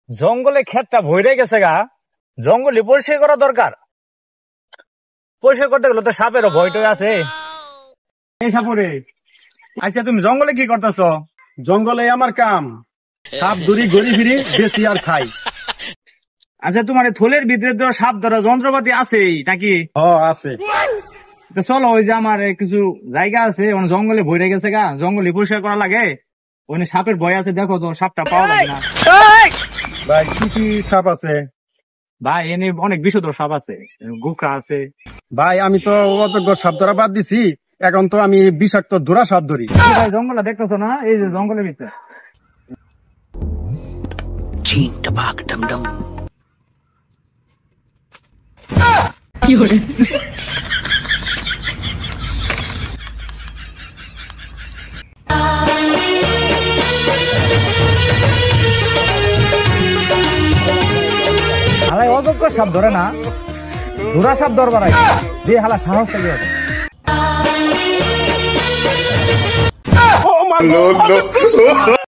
জঙ্গলে ক্ষেতটা ভরে গেছে গা, জঙ্গলে পরিষ্কার করা দরকার। পরিষ্কার করতে গেলে তো সাপেরও ভয়টয় আছে। এই সাপুরে, আচ্ছা তুমি জঙ্গলে কি করতেছ? জঙ্গলে আমার কাম, সাপ ধরি ঘুরি ফিরি বেশি আর খাই। আচ্ছা তোমার থলের ভিতরে তো সাপ ধরা যন্ত্রপাতি আছেই নাকি? আছে। তো চলো, ওই যে আমার কিছু জায়গা আছে মানে জঙ্গলে ভরে গেছে গা, জঙ্গলে পরিষ্কার করা লাগে। ওখানে সাপের ভয় আছে, দেখো তো সাপটা পাওয়া যায় না। ভাই কি কি সাপ আছে? ভাই এনে অনেক বিষধর সাপ আছে, গোখরা আছে। ভাই আমি তো অযোগ্য সাপ ধরা বাদ দিছি, এখন তো আমি বিষাক্ত ধরা সাপ ধরি। ভাই জঙ্গলটা দেখতেছো না? এই যে জঙ্গলের ভিতরে কি করে হালাই অযোগ্য সাপ ধরে না, ধরা সাপ ধরবার আগে দিয়ে হালা সাহস থাকে।